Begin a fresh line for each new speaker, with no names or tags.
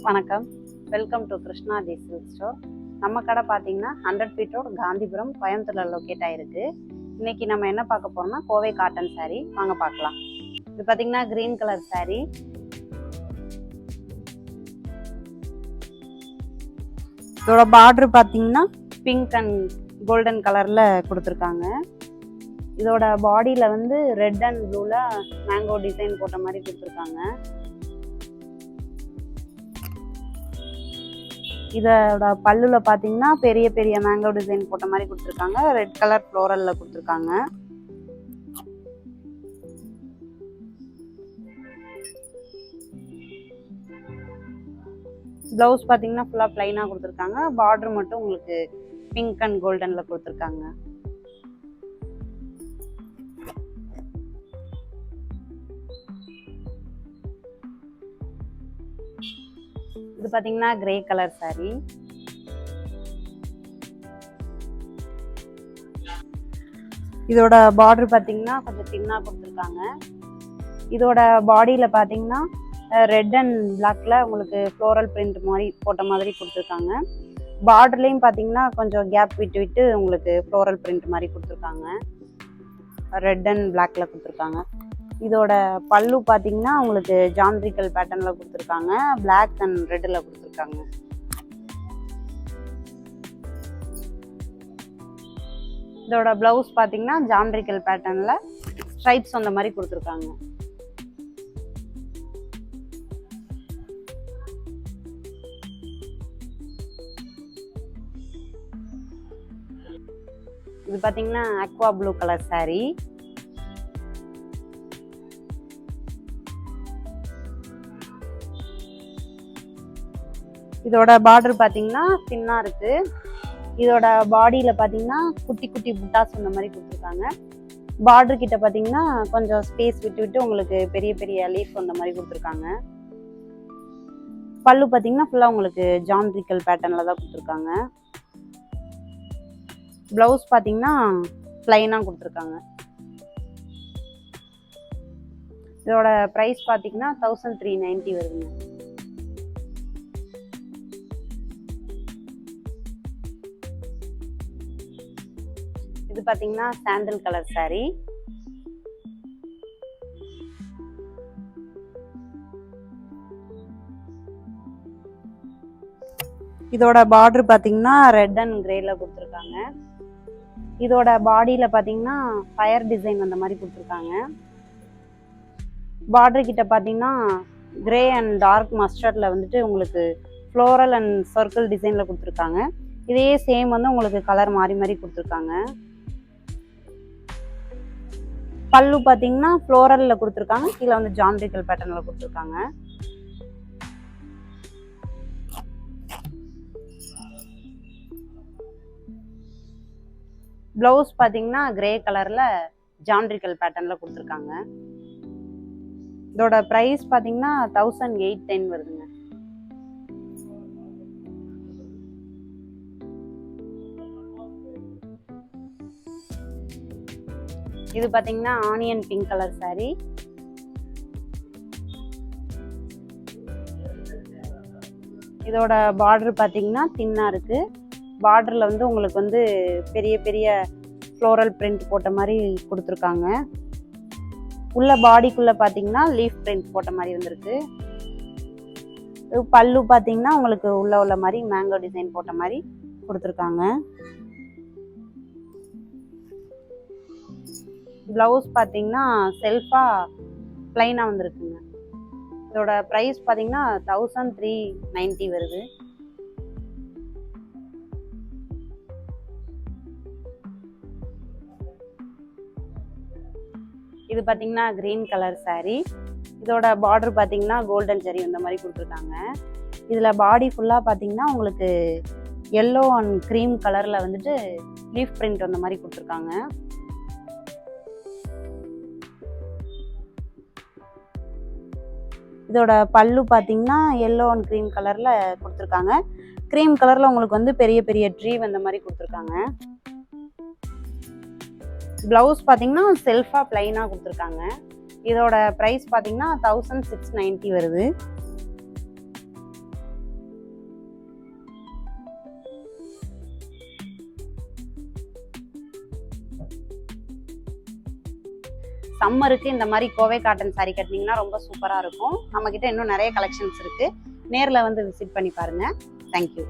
வணக்கம், welcome to Krishna the silk store. நம்ம கடை பார்த்தீங்கன்னா 100 ஃபீட் ரோட் காந்திபுரம், கோயம்புத்தூர்ல லொக்கேட் ஆயிருக்கு. இன்னைக்கு நம்ம என்ன பார்க்க போறோம்னா கோவை காட்டன் saree. வாங்க பார்க்கலாம். இது பார்த்தீங்கன்னா கிரீன் கலர் saree. இதோட பார்டர் பார்த்தீங்கன்னா பிங்க் அண்ட் கோல்டன் கலர்ல கொடுத்துருக்காங்க. இதோட பாடியில வந்து ரெட் அண்ட் ப்ளூல மேங்கோ டிசைன் போட்ட மாதிரி கொடுத்துருக்காங்க. இதோட பல்லுல பாத்தீங்கன்னா பெரிய பெரிய மேங்கோ டிசைன் போட்ட மாதிரி கொடுத்துருக்காங்க. ரெட் கலர் ஃப்ளோரல்ல கொடுத்துருக்காங்க. பிளவுஸ் பாத்தீங்கன்னா ஃபுல்லா பிளைனா கொடுத்துருக்காங்க. பார்டர் மட்டும் உங்களுக்கு பிங்க் அண்ட் கோல்டன்ல கொடுத்துருக்காங்க. இது பாத்தீங்கன்னா கிரே கலர் saree. இதோட பார்டர் பாத்தீங்கன்னா கொஞ்சம் தின்னா கொடுத்துருக்காங்க. இதோட பாடியில பாத்தீங்கன்னா ரெட் அண்ட் பிளாக்ல உங்களுக்கு ஃப்ளோரல் பிரிண்ட் மாதிரி போட்ட மாதிரி கொடுத்துருக்காங்க. பார்டர்லயும் பாத்தீங்கன்னா கொஞ்சம் கேப் விட்டு விட்டு உங்களுக்கு ஃப்ளோரல் பிரிண்ட் மாதிரி கொடுத்துருக்காங்க. ரெட் அண்ட் பிளாக்ல கொடுத்துருக்காங்க. இதோட பல்லு பார்த்தீங்கன்னா உங்களுக்கு ஜாமெட்ரிக்கல் பேட்டர்னில் கொடுத்துருக்காங்க. பிளாக் அண்ட் ரெட்டில் கொடுத்துருக்காங்க. இதோட பிளவுஸ் பார்த்தீங்கன்னா ஜாமெட்ரிக்கல் பேட்டர்னில் ஸ்ட்ரைப்ஸ் அந்த மாதிரி கொடுத்துருக்காங்க. இது பார்த்தீங்கன்னா அக்வா ப்ளூ கலர் saree. இதோட பார்டர் பார்த்தீங்கன்னா தின்னா இருக்கு. இதோட பாடியில பார்த்தீங்கன்னா குட்டி குட்டி புட்டாஸ் அந்த மாதிரி கொடுத்துருக்காங்க. பார்டர் கிட்ட பார்த்தீங்கன்னா கொஞ்சம் ஸ்பேஸ் விட்டு விட்டு உங்களுக்கு பெரிய பெரிய லீஃப் அந்த மாதிரி கொடுத்துருக்காங்க. பல்லு பார்த்தீங்கன்னா ஃபுல்லாக உங்களுக்கு ஜாமெட்ரிக்கல் பேட்டர்னில் தான் கொடுத்துருக்காங்க. பிளவுஸ் பார்த்தீங்கன்னா பிளைனாக கொடுத்துருக்காங்க. இதோட ப்ரைஸ் பார்த்தீங்கன்னா 1390 வருதுங்க. இது பாத்தீங்கன்னா சாண்டல் கலர் saree. இதோட பார்டர் பாத்தீங்கன்னா ரெட் அண்ட் கிரேல கொடுத்துருக்காங்க. இதோட பாடியில பாத்தீங்கன்னா ஃபயர் டிசைன் அந்த மாதிரி கொடுத்துருக்காங்க. பார்டர் கிட்ட பாத்தீங்கன்னா கிரே அண்ட் டார்க் மஸ்டர்ட்ல வந்துட்டு உங்களுக்கு ஃப்ளோரல் அண்ட் சர்க்கிள் டிசைன்ல கொடுத்துருக்காங்க. இதே சேம் வந்து உங்களுக்கு கலர் மாறி மாறி கொடுத்துருக்காங்க. பல்லு பார்த்தீங்கன்னா ஃப்ளோரல்ல கொடுத்துருக்காங்க. கீழே வந்து ஜாமெட்ரிக்கல் பேட்டர்ன்ல கொடுத்துருக்காங்க. பிளவுஸ் பார்த்தீங்கன்னா கிரே கலர்ல ஜாமெட்ரிக்கல் பேட்டர்ன்ல கொடுத்துருக்காங்க. இதோட பிரைஸ் பார்த்தீங்கன்னா 1810 வருதுங்க. இது பாத்தீங்கன்னா ஆனியன் பிங்க் கலர் saree. இதோட பார்டர் பாத்தீங்கன்னா தின்னா இருக்கு. பார்டர்ல வந்து உங்களுக்கு வந்து பெரிய பெரிய ஃப்ளோரல் பிரிண்ட் போட்ட மாதிரி கொடுத்துருக்காங்க. உள்ள பாடிக்குள்ள பாத்தீங்கன்னா லீஃப் பிரிண்ட் போட்ட மாதிரி வந்திருக்கு. பல்லு பாத்தீங்கன்னா உங்களுக்கு உள்ள மாதிரி மேங்கோ டிசைன் போட்ட மாதிரி கொடுத்துருக்காங்க. பிளவுஸ் பார்த்தீங்கன்னா செல்ஃபா பிளைனா வந்திருக்குங்க. இதோட ப்ரைஸ் பார்த்தீங்கன்னா 1390 வருது. இது பார்த்தீங்கன்னா கிரீன் கலர் saree. இதோட பார்டர் பார்த்தீங்கன்னா கோல்டன் ஜெரி இந்த மாதிரி கொடுத்துருக்காங்க. இதில் பாடி ஃபுல்லாக பார்த்தீங்கன்னா உங்களுக்கு எல்லோ அண்ட் க்ரீம் கலரில் வந்துட்டு லீஃப் பிரிண்ட் அந்த மாதிரி கொடுத்துருக்காங்க. இதோட பல்லு பார்த்தீங்கன்னா எல்லோ அண்ட் க்ரீம் கலரில் கொடுத்துருக்காங்க. க்ரீம் கலரில் உங்களுக்கு வந்து பெரிய பெரிய ட்ரீ அந்த மாதிரி கொடுத்துருக்காங்க. பிளவுஸ் பார்த்தீங்கன்னா செல்ஃபாக பிளைனாக கொடுத்துருக்காங்க. இதோட ப்ரைஸ் பார்த்தீங்கன்னா 1690 வருது. சம்மருக்கு இந்த மாதிரி கோவை காட்டன் saree கட்டினீங்கன்னா ரொம்ப சூப்பராக இருக்கும். நம்மக்கிட்ட இன்னும் நிறைய கலெக்ஷன்ஸ் இருக்குது. நேரில் வந்து விசிட் பண்ணி பாருங்கள். தேங்க்யூ.